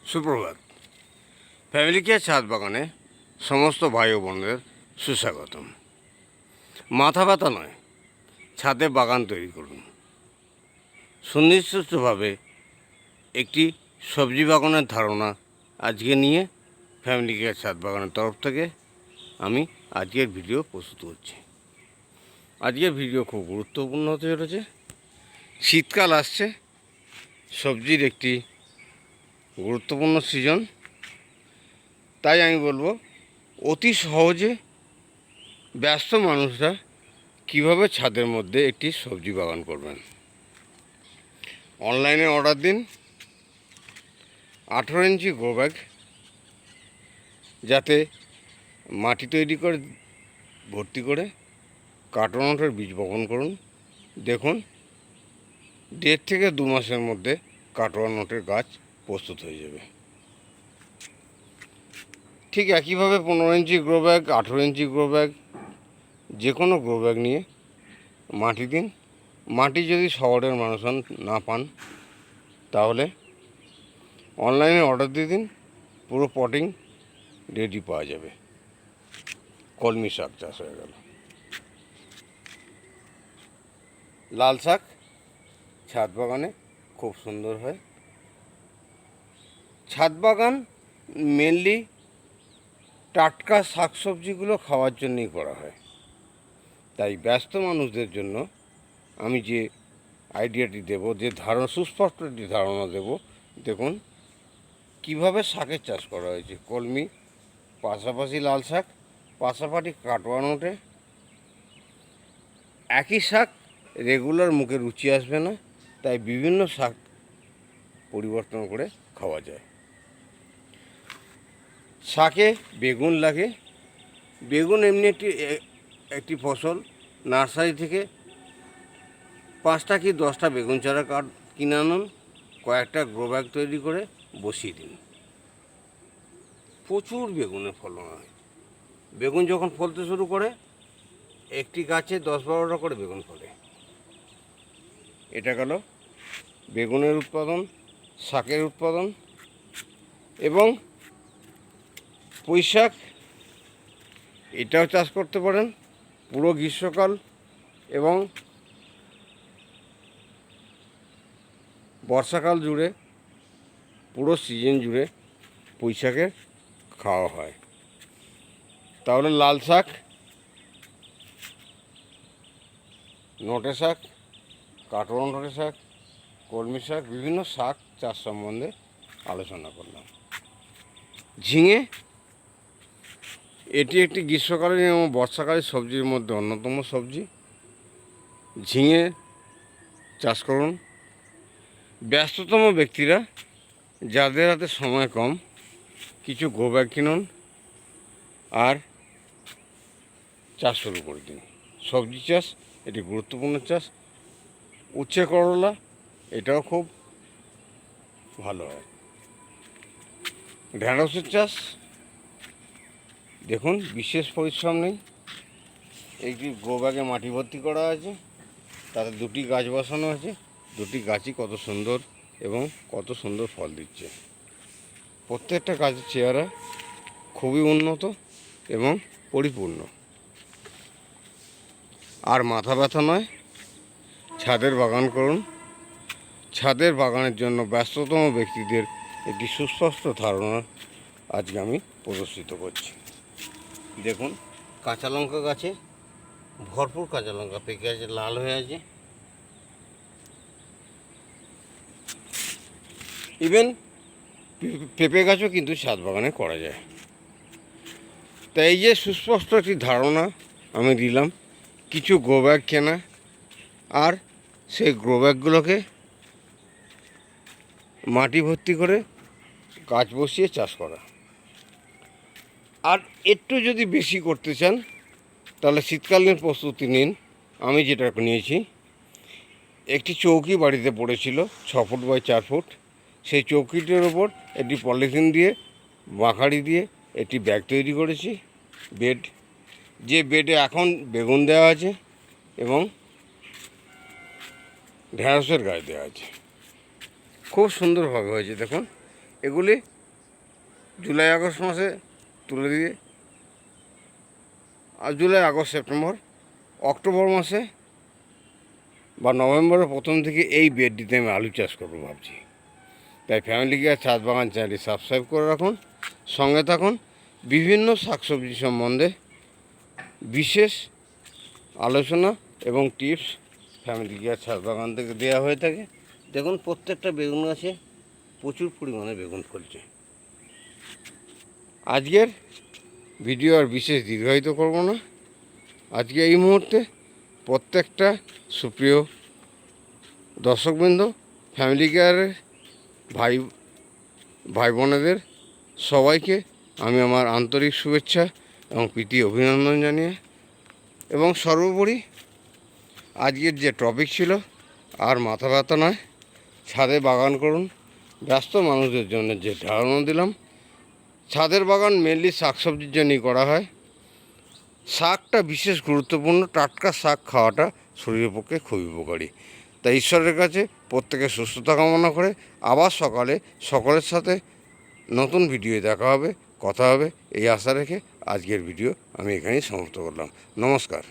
সুপ্রভাত। Family care ছাদ বাগানে সমস্ত ভাই ও বোনদের সুস্বাগতম। মাথা ব্যথা নয়, ছাদে বাগান তৈরি করুন। সুনির্দিষ্টভাবে একটি সবজি বাগানের ধারণা আজকে নিয়ে ফ্যামিলি কেয়ার ছাদ বাগানের তরফ থেকে আমি আজকের ভিডিও প্রস্তুত করছি। আজকের ভিডিও খুব গুরুত্বপূর্ণ হতে চলেছে। শীতকাল আসছে, সবজির একটি গুরুত্বপূর্ণ সিজন। তাই আমি বলবো অতি সহজে ব্যস্ত মানুষরা কিভাবে ছাদের মধ্যে একটি সবজি বাগান করবেন। অনলাইনে অর্ডার দিন 18 ইঞ্চি গ্রো ব্যাগ, যাতে মাটি তৈরি করে ভর্তি করে কাটওয়ার্মের বীজ বপন করুন। দেখুন 1.5 থেকে 2 মাসের মধ্যে কাটওয়ার্মের গাছ প্রস্তুত হয়ে যাবে। ঠিক একইভাবে 15 ইঞ্চি গ্রো ব্যাগ, 18 ইঞ্চি গ্রো ব্যাগ, যে কোনো গ্রো ব্যাগ নিয়ে মাটি দিন। মাটি যদি শহরের মানুষ না পান তাহলে অনলাইনে অর্ডার দিয়ে দিন, পুরো পটিং রেডি পাওয়া যাবে। কলমি শাক চাষ হয়ে গেল। লাল শাক ছাদ বাগানে খুব সুন্দর হয়। ছাদ বাগান মেনলি টাটকা শাকসবজিগুলো খাওয়ার জন্যই করা হয়। তাই ব্যস্ত মানুষদের জন্য আমি যে আইডিয়াটি দেব, যে সুস্পষ্ট একটি ধারণা দেব। দেখুন কিভাবে শাকের চাষ করা হয়েছে। কলমি, পাশাপাশি লাল শাক, পাশাপাশি কাটওয়ার্ম ওঠে। একই শাক রেগুলার মুখে রুচি আসবে না, তাই বিভিন্ন শাক পরিবর্তন করে খাওয়া যায়। শাকে বেগুন লাগে। বেগুন এমনি একটি ফসল। নার্সারি থেকে 5টা কি 10টা বেগুন চারা কিনে আনুন, কয়েকটা গ্রো ব্যাগ তৈরি করে বসিয়ে দিন। প্রচুর বেগুনের ফলন হয়। বেগুন যখন ফলতে শুরু করে একটি গাছে 10-12টা করে বেগুন ফলে। এটা গেল বেগুনের উৎপাদন, শাকের উৎপাদন। এবং পুঁই শাক, এটাও চাষ করতে পারেন পুরো গ্রীষ্মকাল এবং বর্ষাকাল জুড়ে, পুরো সিজন জুড়ে পুঁই শাকের খাওয়া হয়। তাহলে লাল শাক, নোটে শাক, কাটওয়ার্ম নোটে শাক, কলমি শাক, বিভিন্ন শাক চাষ সম্বন্ধে আলোচনা করলাম। ঝিঙে, এটি একটি গ্রীষ্মকালীন এবং বর্ষাকালীন সবজির মধ্যে অন্যতম সবজি। ঝিঙে চাষ করুন। ব্যস্ততম ব্যক্তিরা যাদের হাতে সময় কম, কিছু গ্রো ব্যাগ কিনুন আর চাষ শুরু করে দিন। সবজি চাষ এটি গুরুত্বপূর্ণ চাষ। উচ্ছে করলা, এটাও খুব ভালো হয়। ঢেঁড়সের চাষ, দেখুন বিশেষ পরিশ্রম নেই। একটি গ্রো ব্যাগে মাটি ভর্তি করা আছে, তাতে 2টি গাছ বসানো আছে। 2টি গাছই কত সুন্দর এবং কত সুন্দর ফল দিচ্ছে। প্রত্যেকটা গাছের চেহারা খুবই উন্নত এবং পরিপূর্ণ। আর মাথা ব্যথা নয়, ছাদের বাগান করুন। ছাদের বাগানের জন্য ব্যস্ততম ব্যক্তিদের একটি সুস্পষ্ট ধারণা আজকে আমি প্রদর্শিত করছি। দেখুন কাঁচা লঙ্কা গাছে ভরপুর কাঁচা লঙ্কা পেকে আছে, লাল হয়ে আছে। ইভেন পেঁপে গাছও কিন্তু ছাদ বাগানে করা যায়। তাই এই যে সুস্পষ্ট একটি ধারণা আমি দিলাম, কিছু গ্রো ব্যাগ কেনা আর সেই গ্রো ব্যাগগুলোকে মাটি ভর্তি করে গাছ বসিয়ে চাষ করা। আর একটু যদি বেশি করতে চান তাহলে শীতকালীন প্রস্তুতি নিন। আমি যেটা নিয়েছি, একটি চৌকি বাড়িতে পড়েছিল 6 ফুট বাই 4 ফুট। সেই চৌকিটির ওপর একটি পলিথিন দিয়ে, বাঁখাড়ি দিয়ে একটি ব্যাগ তৈরি করেছি, বেড। যে বেডে এখন বেগুন দেওয়া আছে এবং ঢেঁড়সের গাছ দেওয়া আছে। খুব সুন্দরভাবে হয়েছে। দেখুন এগুলি জুলাই আগস্ট মাসে তুলে দিয়ে, আর জুলাই আগস্ট সেপ্টেম্বর অক্টোবর মাসে বা নভেম্বরের প্রথম থেকে এই বেডটিতে আমি আলু চাষ করবো ভাবছি। তাই ফ্যামিলি কেয়ার ছাদ বাগান চ্যানেলটি সাবস্ক্রাইব করে রাখুন, সঙ্গে থাকুন। বিভিন্ন শাকসবজি সম্বন্ধে বিশেষ আলোচনা এবং টিপস ফ্যামিলি কেয়ার ছাদ বাগান থেকে দেওয়া হয়ে থাকে। দেখুন প্রত্যেকটা বেগুন গাছে প্রচুর পরিমাণে বেগুন ফলছে। আজকের ভিডিও আর বিশেষ দীর্ঘায়িত করব না। আজকে এই মুহূর্তে প্রত্যেকটা সুপ্রিয় দর্শকবৃন্দ, ফ্যামিলি কেয়ারের ভাই বোনেদের সবাইকে আমি আমার আন্তরিক শুভেচ্ছা এবং প্রীতি অভিনন্দন জানিয়ে, এবং সর্বোপরি আজকের যে টপিক ছিল আর মাথা ব্যথা নয়, ছাদে বাগান করুন, ব্যস্ত মানুষদের জন্য যে ধারণা দিলাম। ছাদের বাগান মেনলি শাকসবজির জন্যই করা হয়। শাকটা বিশেষ গুরুত্বপূর্ণ, টাটকা শাক খাওয়াটা শরীরের পক্ষে খুবই উপকারী। তাই ঈশ্বরের কাছে প্রত্যেকের সুস্থতা কামনা করে আবার সকালে সকলের সাথে নতুন ভিডিও দেখা হবে, কথা হবে, এই আশা রেখে আজকের ভিডিও আমি এখানেই সমাপ্ত করলাম। নমস্কার।